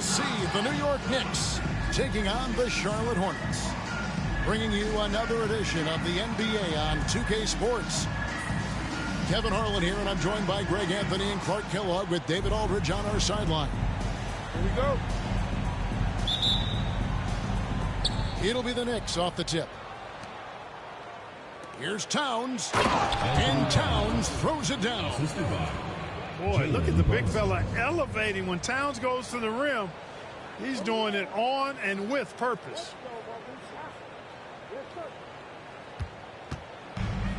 we'll see the New York Knicks taking on the Charlotte Hornets. Bringing you another edition of the NBA on 2K Sports. Kevin Harlan here, and I'm joined by Greg Anthony and Clark Kellogg with David Aldridge on our sideline. Here we go. It'll be the Knicks off the tip. Here's Towns, and Towns throws it down. Boy, look at the big fella elevating when Towns goes to the rim. He's doing it on and with purpose.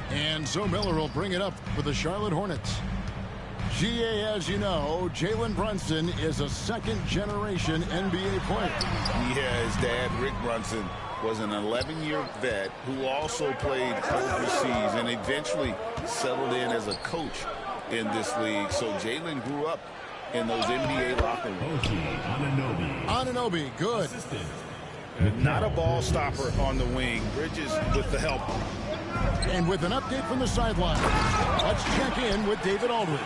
And so Miller will bring it up for the Charlotte Hornets. GA, as you know, Jalen Brunson is a second-generation NBA player. Yeah, his dad, Rick Brunson, was an 11-year vet who also played overseas and eventually settled in as a coach in this league. So Jalen grew up in those NBA locker rooms. Anunoby, good. Not a ball stopper on the wing. Bridges with the help. And with an update from the sideline, let's check in with David Aldridge.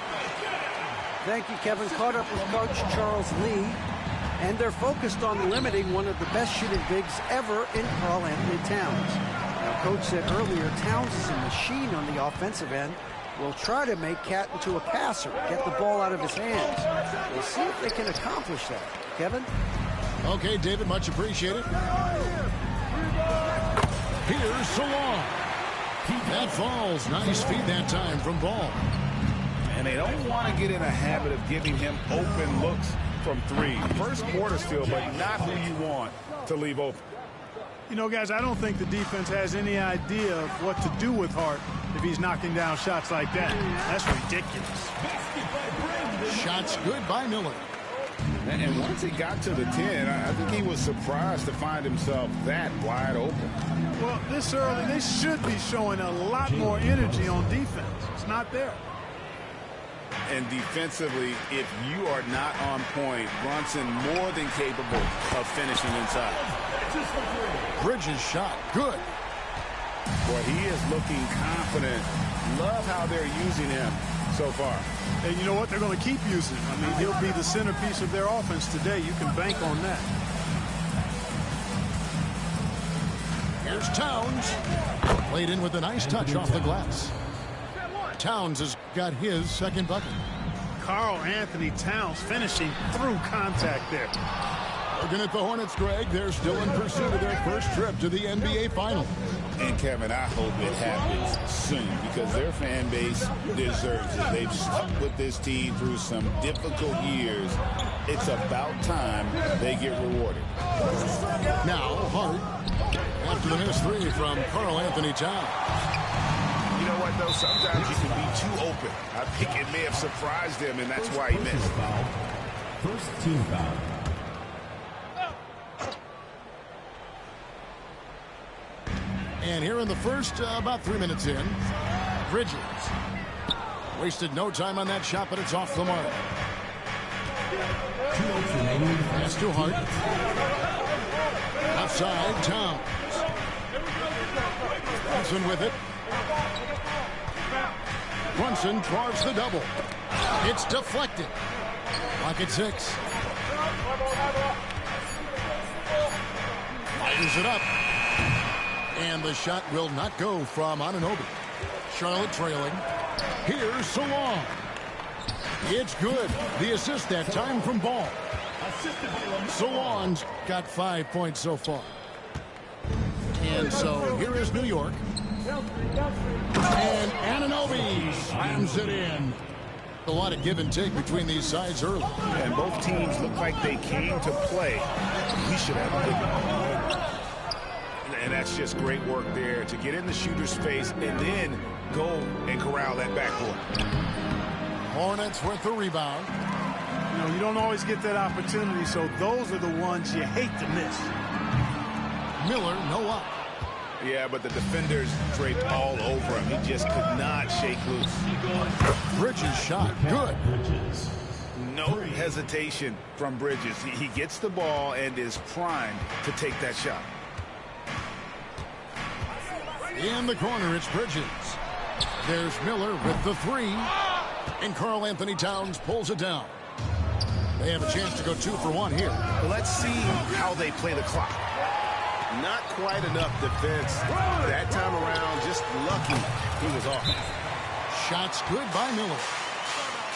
Thank you, Kevin. Caught up with Coach Charles Lee, and they're focused on limiting one of the best shooting bigs ever in Karl Anthony Towns. Now, Coach said earlier, Towns is a machine on the offensive end. Will try to make Cat into a passer, get the ball out of his hands. We'll see if they can accomplish that. Kevin? Okay, David, much appreciated. Here's Salon. That falls. Nice feed that time from Ball. And they don't want to get in a habit of giving him open looks from three. First quarter still, but not who you want to leave open. You know, guys, I don't think the defense has any idea of what to do with Hart if he's knocking down shots like that. That's ridiculous. Shots good by Miller. And once he got to the 10, I think he was surprised to find himself that wide open. Well, this early, they should be showing a lot more energy on defense. It's not there. And defensively, if you are not on point, Brunson more than capable of finishing inside. Bridges shot. Good. Boy, he is looking confident. Love how they're using him so far. And you know what? They're going to keep using him. I mean, he'll be the centerpiece of their offense today. You can bank on that. Here's Towns. Played in with a nice touch off the glass. Towns has got his second bucket. Karl Anthony Towns finishing through contact there. Looking at the Hornets, Greg, they're still in pursuit of their first trip to the NBA Finals. And, Kevin, I hope it happens soon because their fan base deserves it. They've stuck with this team through some difficult years. It's about time they get rewarded. Now, Hart, after the missed three from Karl Anthony Towns. You know what, though? Sometimes you can be too open. I think it may have surprised him, and that's why he missed. First team foul. And here in the first, about 3 minutes in, Bridges. Wasted no time on that shot, but it's off the mark. Pass to Hart. Outside, Towns. Brunson with it. Brunson draws the double. It's deflected. Clock at 6. Fires it up. And the shot will not go from Anunoby. Charlotte trailing. Here's Salon. It's good. The assist that time from Ball. Salon's got 5 points so far. And so here is New York. And Anunoby slams it in. A lot of give and take between these sides early. And both teams look like they came to play. We should have a good one. And that's just great work there to get in the shooter's face and then go and corral that backboard. Hornets with the rebound. You know, you don't always get that opportunity, so those are the ones you hate to miss. Miller, no up. Yeah, but the defenders draped all over him. He just could not shake loose. Bridges shot. Good. No hesitation from Bridges. He gets the ball and is primed to take that shot. In the corner, it's Bridges. There's Miller with the three. And Karl Anthony Towns pulls it down. They have a chance to go 2 for 1 here. Let's see how they play the clock. Not quite enough defense that time around. Just lucky he was off. Shots good by Miller.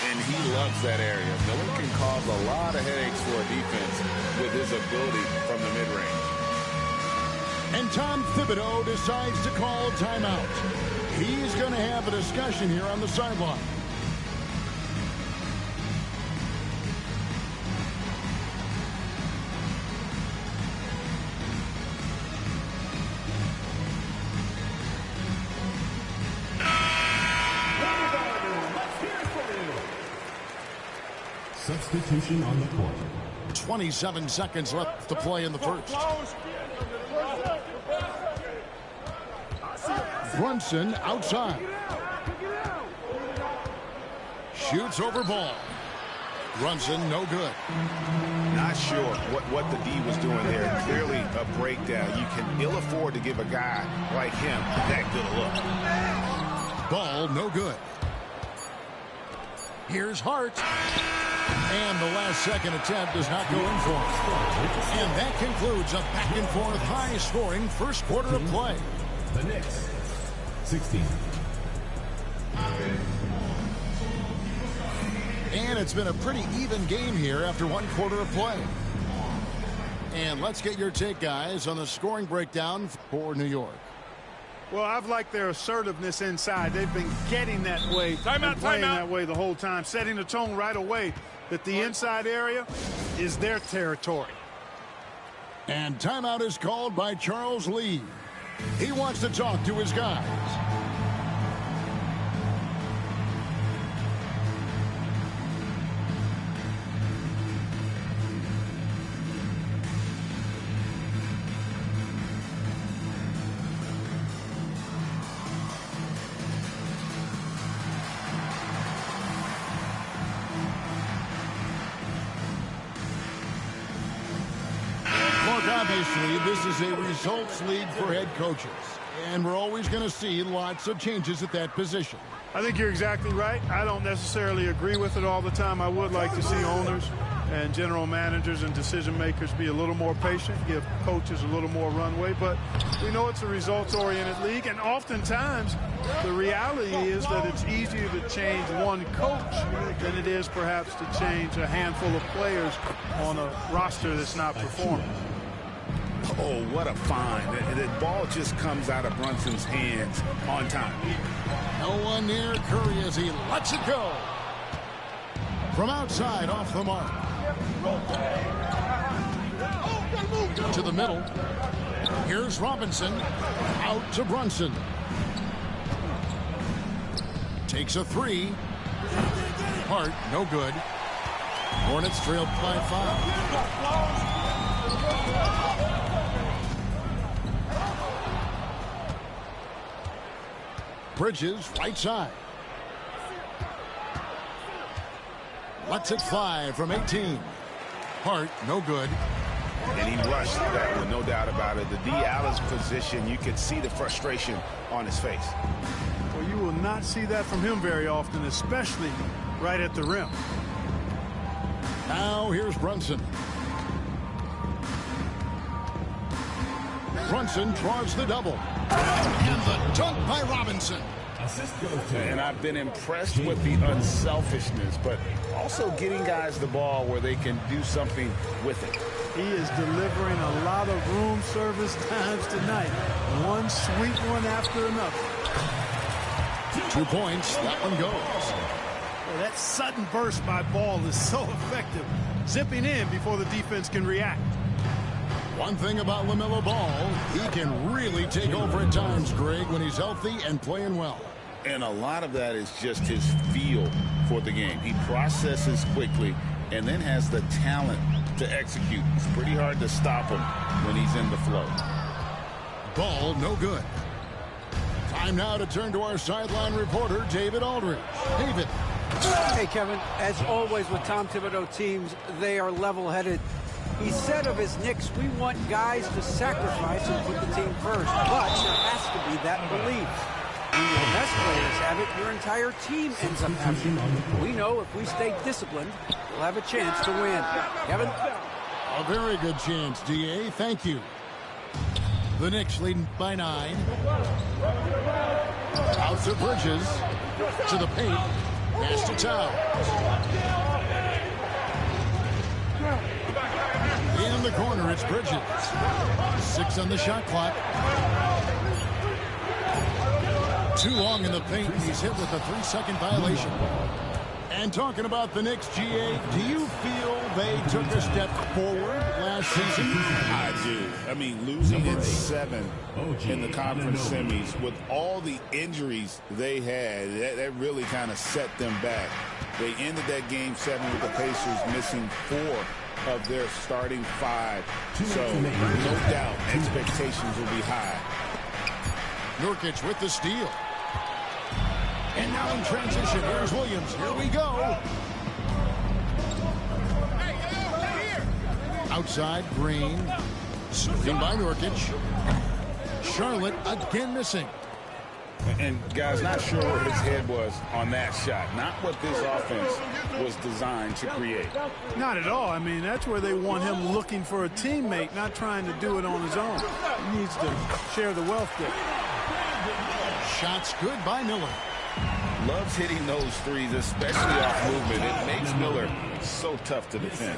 And he loves that area. Miller can cause a lot of headaches for a defense with his ability from the mid-range. And Tom Thibodeau decides to call a timeout. He's going to have a discussion here on the sideline. Substitution on the court. 27 seconds left to play in the first. Brunson outside. Shoots over ball. Brunson no good. Not sure what the D was doing there. Clearly a breakdown. You can ill afford to give a guy like him that good a look. Ball no good. Here's Hart. And the last second attempt does not go in for him. And that concludes a back-and-forth high-scoring first quarter of play. The Knicks, 16. And it's been a pretty even game here after 1 quarter of play. And let's get your take, guys, on the scoring breakdown for New York. Well, I've liked their assertiveness inside. They've been getting that way and playing that way the whole time, setting the tone right away that the inside area is their territory. And timeout is called by Charles Lee. He wants to talk to his guys. Obviously, this is a results league for head coaches, and we're always going to see lots of changes at that position. I think you're exactly right. I don't necessarily agree with it all the time. I would like to see owners and general managers and decision makers be a little more patient, give coaches a little more runway, but we know it's a results-oriented league, and oftentimes the reality is that it's easier to change one coach than it is perhaps to change a handful of players on a roster that's not performing. Oh, what a find. The ball just comes out of Brunson's hands on time. No one near Curry as he lets it go. From outside, off the mark. To the middle. Here's Robinson. Out to Brunson. Takes a 3. Hart, no good. Hornets trailed by 5. Bridges, right side. Lets it fly from 18. Hart, no good. And he rushed that one, no doubt about it. The D. Allen's position, you could see the frustration on his face. Well, you will not see that from him very often, especially right at the rim. Now here's Brunson. Brunson draws the double. And the dunk by Robinson. And I've been impressed with the unselfishness, but also getting guys the ball where they can do something with it. He is delivering a lot of room service times tonight. One sweet one after another. 2 points. That one goes. Well, that sudden burst by Ball is so effective. Zipping in before the defense can react. One thing about LaMelo Ball, he can really take over at times, Greg, when he's healthy and playing well. And a lot of that is just his feel for the game. He processes quickly and then has the talent to execute. It's pretty hard to stop him when he's in the flow. Ball, no good. Time now to turn to our sideline reporter, David Aldridge. David. Hey, Kevin, as always with Tom Thibodeau teams, they are level-headed. He said of his Knicks, we want guys to sacrifice and put the team first, but there has to be that belief. When your best players have it, your entire team ends up having it. We know if we stay disciplined, we'll have a chance to win. Kevin? A very good chance, D.A. Thank you. The Knicks leading by 9. Out to Bridges. To the paint. Pass to Towns. In the corner, it's Bridges. 6 on the shot clock. Too long in the paint. He's hit with a 3-second violation. And talking about the Knicks, GA, do you feel they took a step forward last season? I do. I mean, losing in 7 in the conference semis with all the injuries they had, that really kind of set them back. They ended that game 7 with the Pacers missing 4 of their starting 5. So, no doubt, expectations will be high. Nurkic with the steal. And now in transition, here's Williams. Here we go. Outside, Green. Smoothing by Nurkic. Charlotte again missing. And, guys, not sure where his head was on that shot. Not what this offense was designed to create. Not at all. I mean, that's where they want him looking for a teammate, not trying to do it on his own. He needs to share the wealth there. Shots good by Miller. Loves hitting those threes, especially off movement. It makes Miller so tough to defend.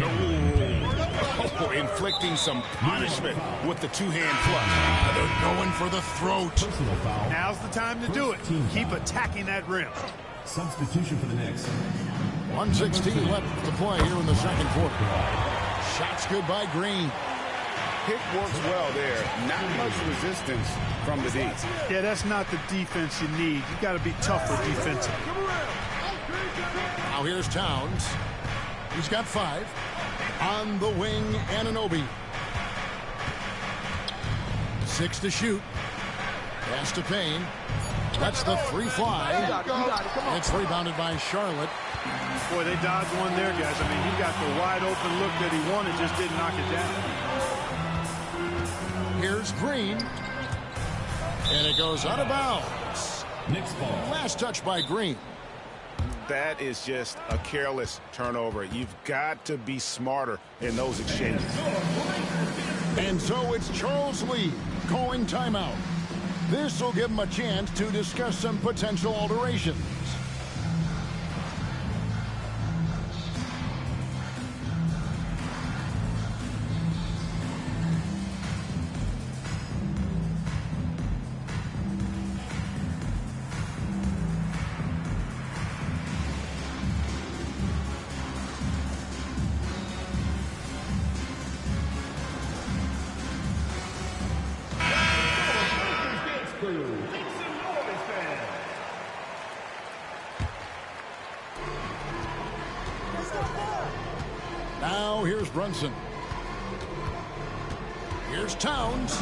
Oh, inflicting some punishment with the two-hand flush. They're going for the throat. Now's the time to do it. Keep attacking that rim. Substitution for the Knicks. 1:16 left to play here in the second quarter. Shots good by Green. Hit works well there. Not much resistance from the D. Yeah, that's not the defense you need. You got to be tougher defensively. Now here's Towns. He's got 5. On the wing, Anunoby. 6 to shoot. Pass to Payne. That's the free fly. It's rebounded by Charlotte. Boy, they dodged one there, guys. I mean, he got the wide open look that he wanted, just didn't knock it down. Here's Green. And it goes out of bounds. Knicks ball. Last touch by Green. That is just a careless turnover. You've got to be smarter in those exchanges. And so it's Charles Lee calling timeout. This will give him a chance to discuss some potential alterations. Now here's Brunson. Here's Towns.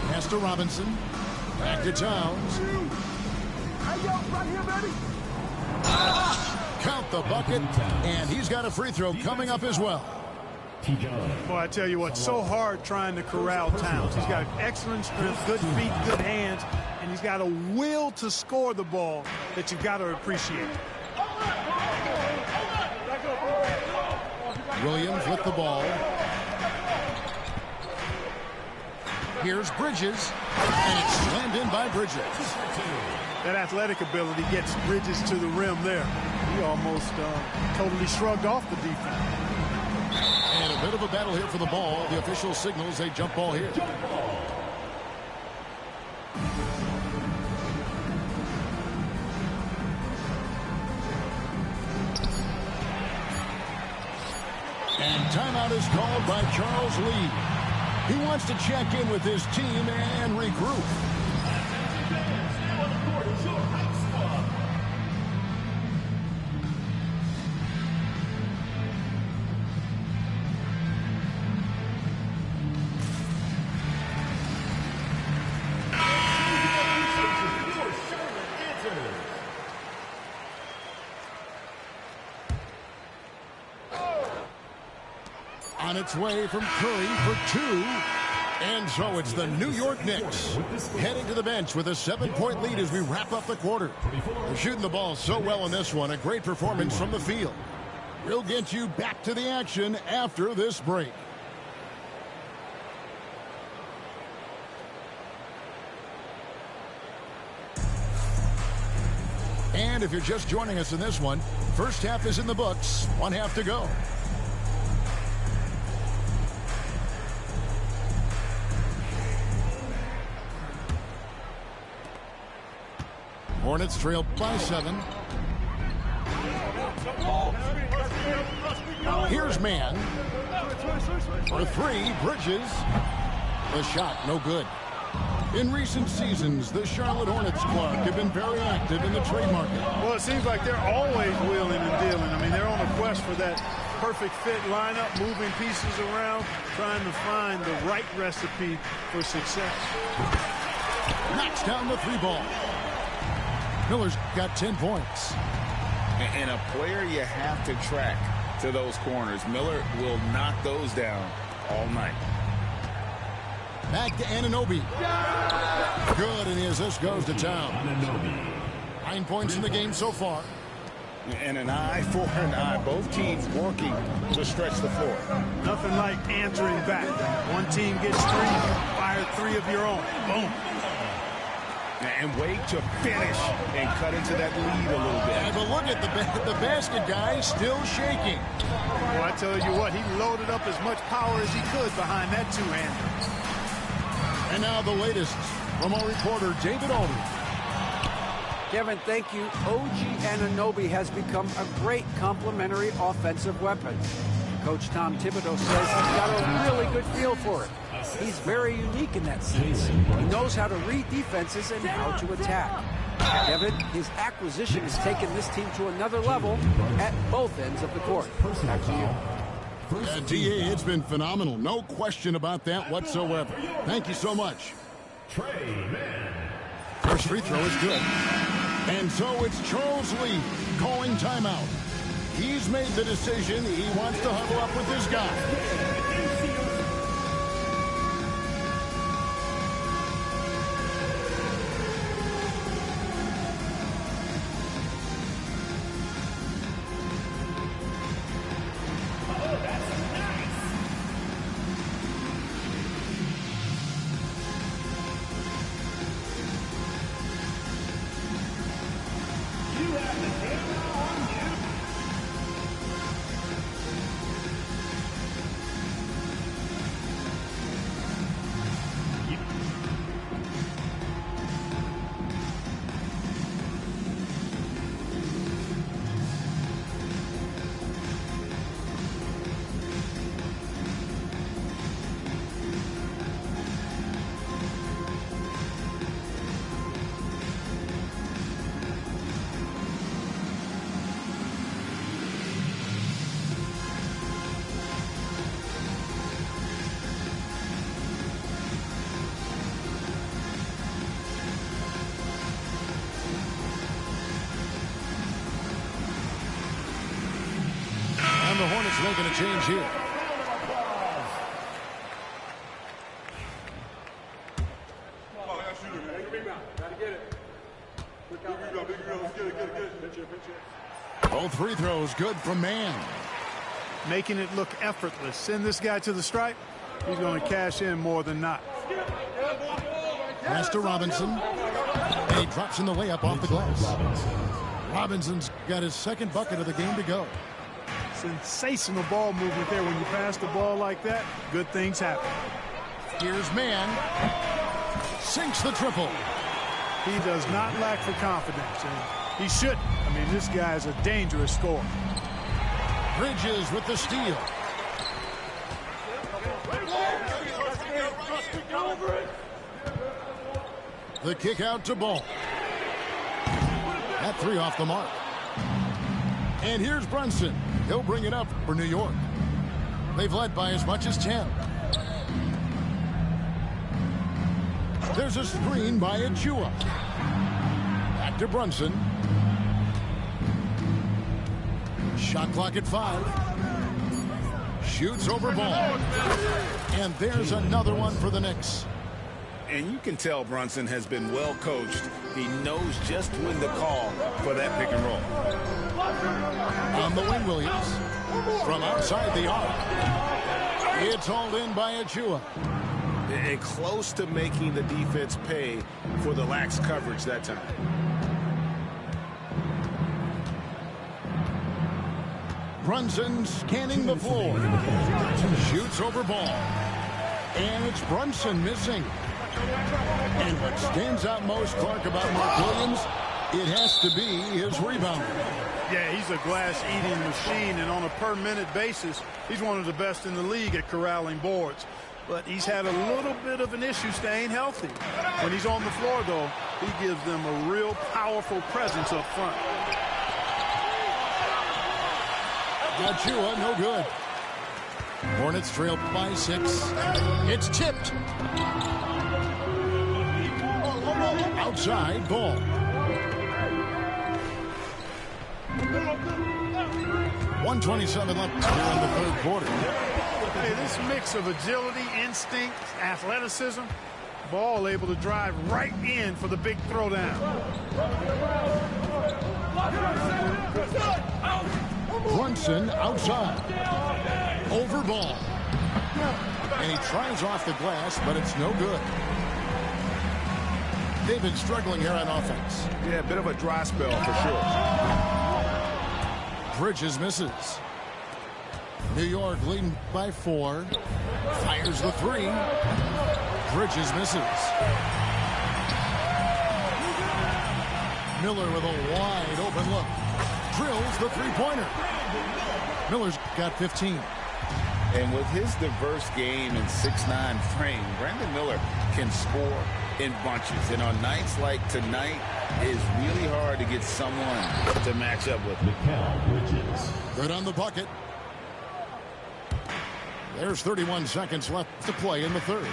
Pass to Robinson. Back to Towns. Count the bucket, and he's got a free throw coming up as well. Boy, I tell you what, so hard trying to corral Towns. He's got excellent strength, good feet, good hands, and he's got a will to score the ball that you've got to appreciate. Williams with the ball. Here's Bridges, and it's slammed in by Bridges. That athletic ability gets Bridges to the rim there. He almost totally shrugged off the defense. And a bit of a battle here for the ball. The official signals a jump ball here. And timeout is called by Charles Lee. He wants to check in with his team and regroup. On its way from Curry for 2. And so it's the New York Knicks heading to the bench with a 7-point lead as we wrap up the quarter. They're shooting the ball so well in this one. A great performance from the field. We'll get you back to the action after this break. And if you're just joining us in this one, first half is in the books. 1 half to go. Hornets trail by 7. Here's man. For 3, Bridges. The shot, no good. In recent seasons, the Charlotte Hornets club have been very active in the trade market. Well, it seems like they're always wheeling and dealing. I mean, they're on a quest for that perfect fit lineup, moving pieces around, trying to find the right recipe for success. Knocks down the 3 ball. Miller's got 10 points. And a player you have to track to those corners. Miller will knock those down all night. Back to Anunoby. Good, and the assist goes to town. 9 points in the game so far. And an eye for an eye. Both teams working to stretch the floor. Nothing like answering back. One team gets 3, fire 3 of your own. Boom. And wait to finish and cut into that lead a little bit. Yeah, but look at the basket guy still shaking. Well, I tell you what, he loaded up as much power as he could behind that 2-hander. And now the latest from our reporter, David Aldridge. Kevin, thank you. OG Anunoby has become a great complementary offensive weapon. Coach Tom Thibodeau says he's got a really good feel for it. He's very unique in that sense. He knows how to read defenses and how to attack. Kevin, his acquisition has taken this team to another level at both ends of the court. Back to you. DA, it's been phenomenal. No question about that whatsoever. Thank you so much. First free throw is good. And so it's Charles Lee calling timeout. He's made the decision. He wants to huddle up with his guy. And the Hornets making a change here. Both free throws good from Mann. Making it look effortless. Send this guy to the stripe. He's going to cash in more than not. Pass to Robinson. And he drops in the layup off the glass. Robinson's got his second bucket of the game to go. Sensational ball movement there. When you pass the ball like that, good things happen. Here's Mann. Sinks the triple. He does not lack for confidence, and he shouldn't. I mean, this guy is a dangerous scorer. Bridges with the steal. The kick out to Ball. That 3 off the mark. And here's Brunson. He'll bring it up for New York. They've led by as much as 10. There's a screen by Achua. Back to Brunson. Shot clock at 5. Shoots over Ball. And there's another one for the Knicks. And you can tell Brunson has been well coached. He knows just when to call for that pick and roll. On the wing, Williams. From outside the arc. It's hauled in by Achua. And close to making the defense pay for the lax coverage that time. Brunson scanning the floor. Shoots over ball. And it's Brunson missing. And what stands out most, Clark, about Mark Williams, it has to be his rebound. Yeah, he's a glass-eating machine, and on a per-minute basis, he's one of the best in the league at corralling boards. But he's had a little bit of an issue staying healthy. When he's on the floor, though, he gives them a real powerful presence up front. Achua, no good. Hornets trail by 6. It's tipped. Outside ball. 1:27 left here in the third quarter. Hey, this mix of agility, instinct, athleticism, Ball able to drive right in for the big throwdown. Brunson outside. Over ball. And he tries off the glass, but it's no good. They've been struggling here on offense. Yeah, a bit of a dry spell for sure. Bridges misses. New York leading by 4. Fires the 3. Bridges misses. Miller with a wide open look. Drills the three-pointer. Miller's got 15. And with his diverse game and 6'9" frame, Brandon Miller can score in bunches. And on nights like tonight, it's really hard to get someone to match up with. Good on the bucket. There's 31 seconds left to play in the third.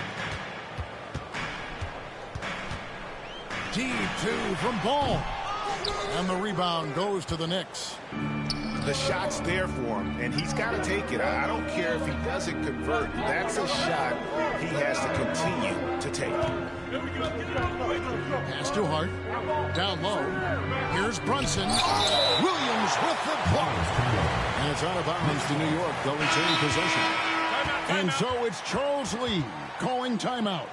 Deep 2 from Ball. And the rebound goes to the Knicks. The shot's there for him, and he's got to take it. I don't care if he doesn't convert. That's a shot he has to continue to take. Pass to Hart. Down low. Here's Brunson. Williams with the block. And it's out of bounds to New York. They'll retain possession. And so it's Charles Lee calling timeout.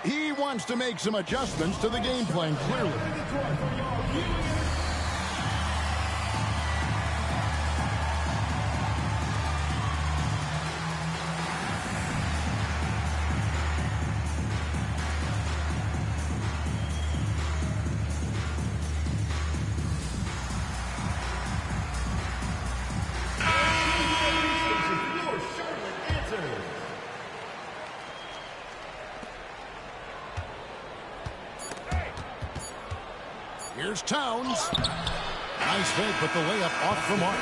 He wants to make some adjustments to the game plan, clearly. Here's Towns. Nice fake, but the layup off the mark.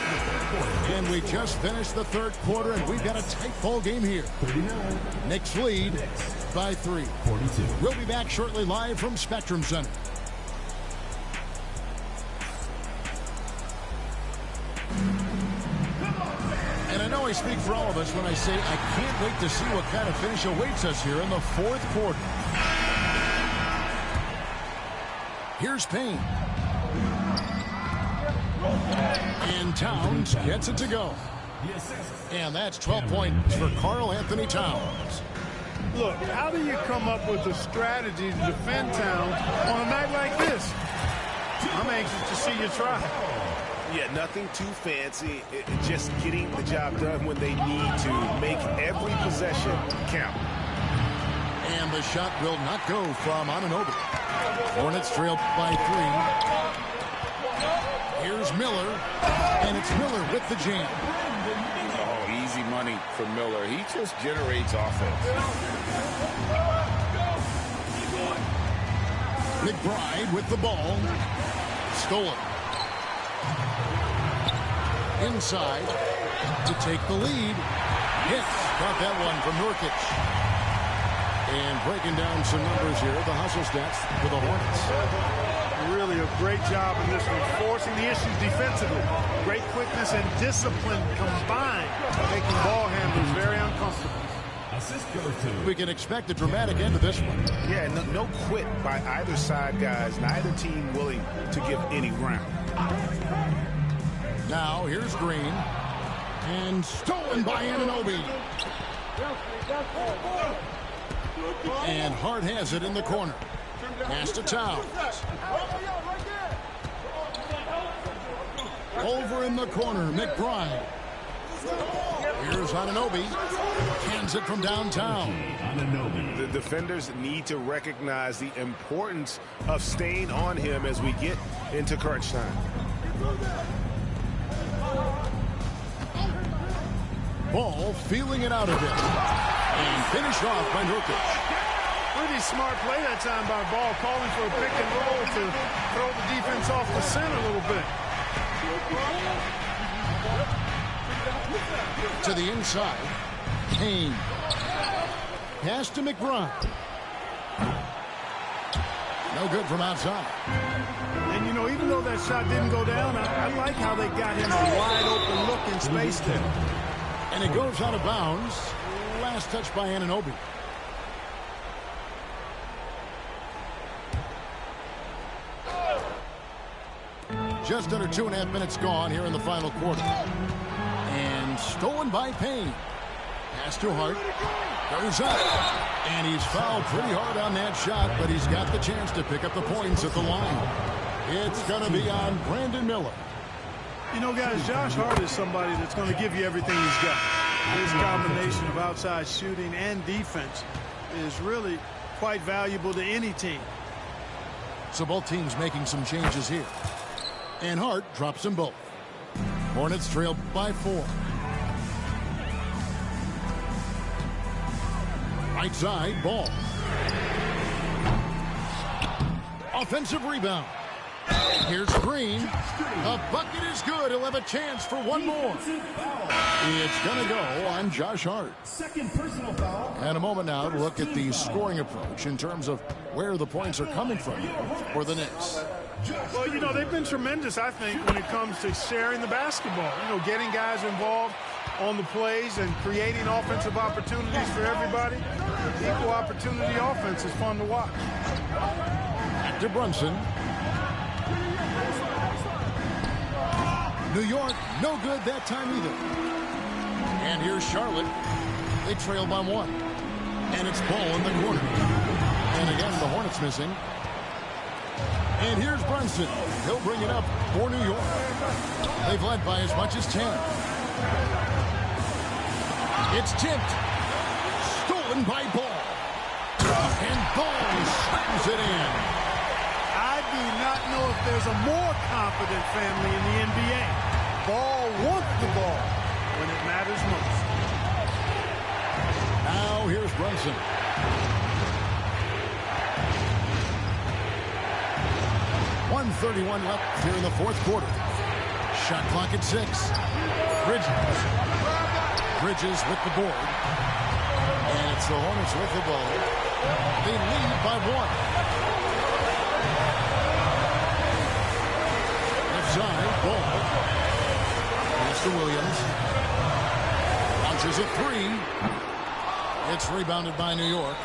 And we just finished the third quarter, and we've got a tight ball game here. Knicks lead by 3. We'll be back shortly live from Spectrum Center. And I know I speak for all of us when I say I can't wait to see what kind of finish awaits us here in the fourth quarter. Here's Payne. And Towns gets it to go. And that's 12 points for Karl Anthony Towns. Look, how do you come up with a strategy to defend Towns on a night like this? I'm anxious to see you try. Yeah, nothing too fancy. Just getting the job done when they need to. Make every possession count. And the shot will not go from Anunoby. Hornets trail by 3. Here's Miller. And it's Miller with the jam. Oh, easy money for Miller. He just generates offense. McBride with the ball. Stolen. Inside to take the lead. Hits. Got that one from Nurkic. And breaking down some numbers here, the hustle stats for the Hornets. Really a great job in this one, forcing the issues defensively. Great quickness and discipline combined, making ball handlers very uncomfortable. Assist goes to. We can expect a dramatic end to this one. Yeah, no quit by either side, guys. Neither team willing to give any ground. Now, here's Green. And stolen by Anunoby. And Hart has it in the corner. Pass to Towns. Over in the corner, McBride. Here's Anunoby. Hands it from downtown. The defenders need to recognize the importance of staying on him as we get into crunch time. Ball feeling it out a bit. And finished off by Nurkic. Pretty smart play that time by Ball, calling for a pick and roll to throw the defense off the scent a little bit. To the inside. Kane. Pass to McBride. No good from outside. And, you know, even though that shot didn't go down, I like how they got him a wide open look in space there. And it goes out of bounds. Last touch by Anunoby. Just under 2.5 minutes gone here in the final quarter. And stolen by Payne. Pass to Hart. Goes up. And he's fouled pretty hard on that shot, but he's got the chance to pick up the points at the line. It's going to be on Brandon Miller. You know, guys, Josh Hart is somebody that's going to give you everything he's got. His combination of outside shooting and defense is really quite valuable to any team. So both teams making some changes here. And Hart drops them both. Hornets trail by 4. Right side, Ball. Offensive rebound. Here's Green. The bucket is good. He'll have a chance for one more. It's going to go on Josh Hart. Second personal foul. And a moment now to look at the scoring approach in terms of where the points are coming from for the Knicks. Well, you know, they've been tremendous, I think, when it comes to sharing the basketball. You know, getting guys involved on the plays and creating offensive opportunities for everybody. Equal opportunity offense is fun to watch. Back to Brunson. New York, no good that time either. And here's Charlotte. They trail by 1. And it's Ball in the corner. And again, the Hornets missing. And here's Brunson. He'll bring it up for New York. They've led by as much as 10. It's tipped. Stolen by Ball. And Ball slams it in. I do not know if there's a more confident family in the NBA. Ball wants the ball when it matters most. Now here's Brunson. .131 left here in the fourth quarter. Shot clock at 6. Bridges with the board. And it's the Hornets with the ball. They lead by 1. Left side, Ball. Pass to Williams. Launches a 3. It's rebounded by New York.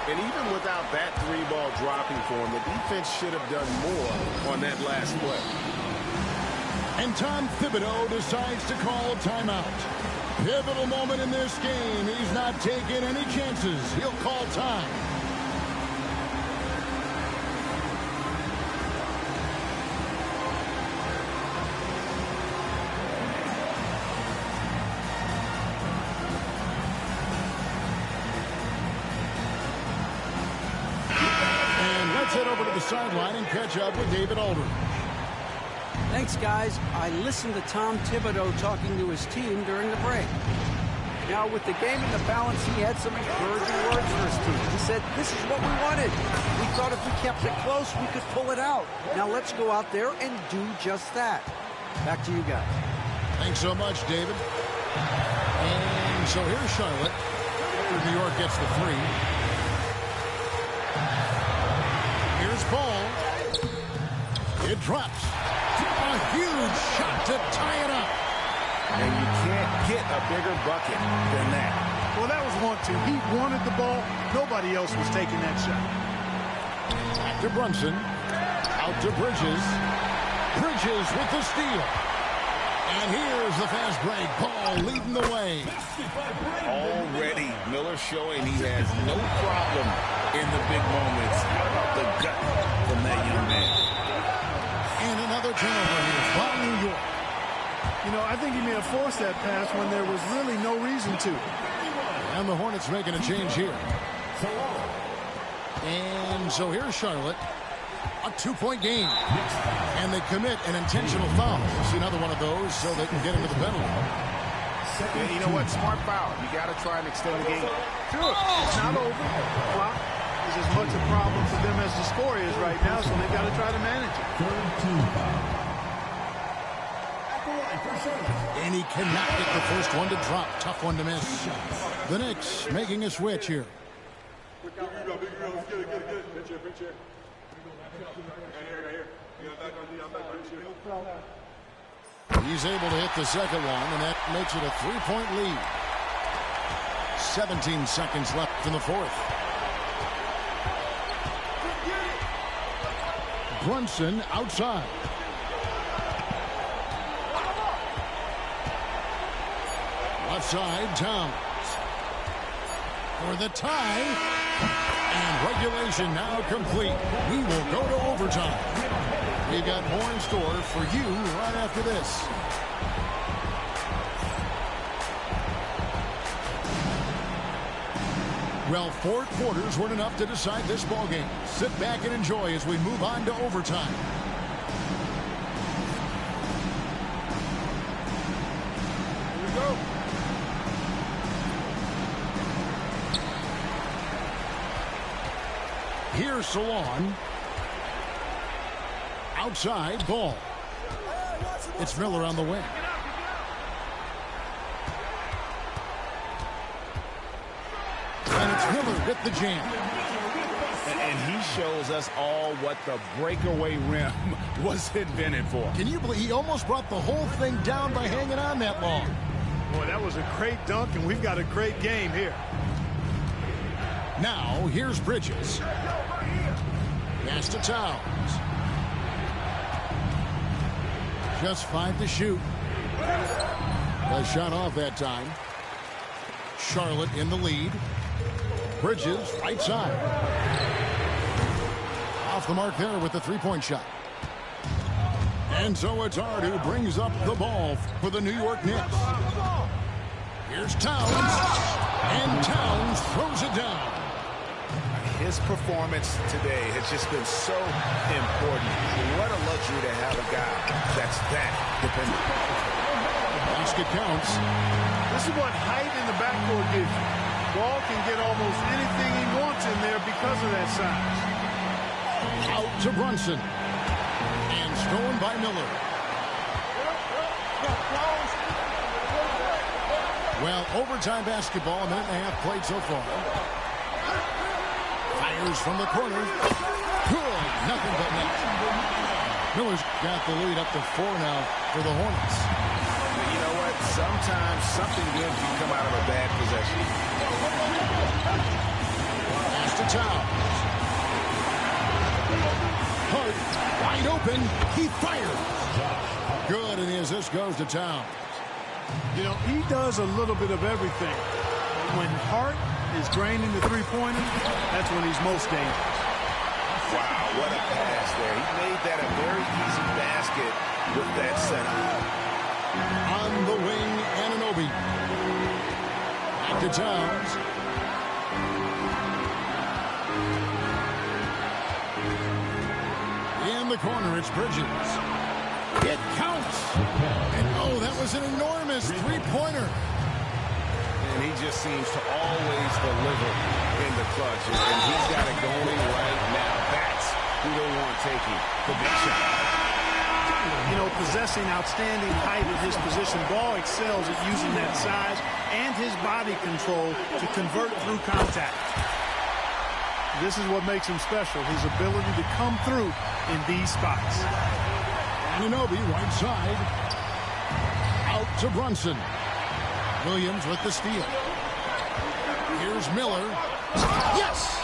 And even without that 3-ball dropping for him, the defense should have done more on that last play. And Tom Thibodeau decides to call a timeout. Pivotal moment in this game. He's not taking any chances. He'll call time. Head over to the sideline and catch up with David Aldridge. Thanks, guys. I listened to Tom Thibodeau talking to his team during the break. Now, with the game in the balance, he had some encouraging words for his team. He said, this is what we wanted. We thought if we kept it close, we could pull it out. Now, let's go out there and do just that. Back to you guys. Thanks so much, David. And so here's Charlotte. New York gets the 3. Here's Ball. It drops. A huge shot to tie it up. And you can't get a bigger bucket than that. Well, that was 1-2. He wanted the ball. Nobody else was taking that shot. Back to Brunson. Out to Bridges. Bridges with the steal. And here's the fast break. Ball leading the way. Already, Miller showing he has no problem in the big moments. How about the gut from that young man? And another turnover here by New York. You know, I think he may have forced that pass when there was really no reason to. And the Hornets making a change here. And so here's Charlotte. A 2-point game. And they commit an intentional foul. We'll see another one of those so they can get into the penalty. Yeah, you know what? Smart foul. You got to try and extend the game. Sure. It's not over. The clock is as much a problem for them as the score is right now, so they've got to try to manage it. And he cannot get the first one to drop. Tough one to miss. The Knicks making a switch here. He's able to hit the second one, and that makes it a 3-point lead. 17 seconds left in the fourth. Brunson outside. Left side, Towns. For the tie. And regulation now complete. We will go to overtime. We've got more in store for you right after this. Well, 4 quarters weren't enough to decide this ballgame. Sit back and enjoy as we move on to overtime. Here we go. Here's Salon. Outside, ball. It's Miller on the wing. And it's Miller with the jam. And he shows us all what the breakaway rim was invented for. Can you believe he almost brought the whole thing down by hanging on that long? Boy, that was a great dunk, and we've got a great game here. Now, here's Bridges. Pass to Towns. Just 5 to shoot. A shot off that time. Charlotte in the lead. Bridges, right side. Off the mark there with the 3-point shot. And so it's Ard who brings up the ball for the New York Knicks. Here's Towns. And Towns throws it down. His performance today has just been so important. What a luxury to have a guy that's that dependent. Basket counts. This is what height in the backcourt gives you. Ball can get almost anything he wants in there because of that size. Out to Brunson. And stolen by Miller. Well, overtime basketball, a minute and a half played so far. Fires from the corner. Good. Nothing but net. Miller's got the lead up to 4 now for the Hornets. You know what? Sometimes something good can come out of a bad possession. Pass to Towns. Hart, wide open. He fires. Good, and the assist goes to Towns. You know, he does a little bit of everything. When Hart is draining the three-pointer, that's when he's most dangerous. Wow, what a pass there. He made that a very easy basket with that setup. On the wing, Anunoby. Back to Towns. In the corner, it's Bridges. It counts. And oh, that was an enormous three-pointer. And he just seems to always deliver in the clutch. And he's got it going right now. That's who they want taking the big shot. You know, possessing outstanding height at his position, Ball excels at using that size and his body control to convert through contact. This is what makes him special, his ability to come through in these spots. Anunoby, right side. Out to Brunson. Williams with the steal. Here's Miller. Yes!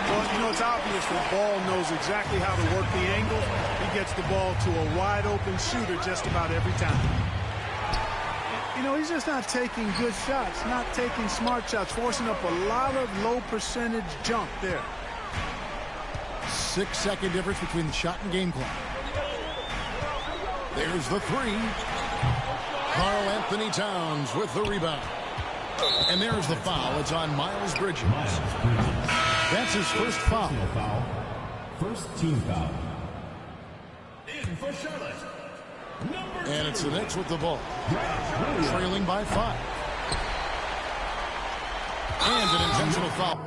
Well, you know, it's obvious that Ball knows exactly how to work the angle. He gets the ball to a wide-open shooter just about every time. You know, he's just not taking good shots, not taking smart shots, forcing up a lot of low-percentage jump there. 6-second difference between the shot and game clock. There's the three. Karl Anthony Towns with the rebound. And there's the foul. It's on Miles Bridges. That's his first foul. First team foul. In for Charlotte. And it's the Knicks with the ball. Trailing by 5. And an intentional foul.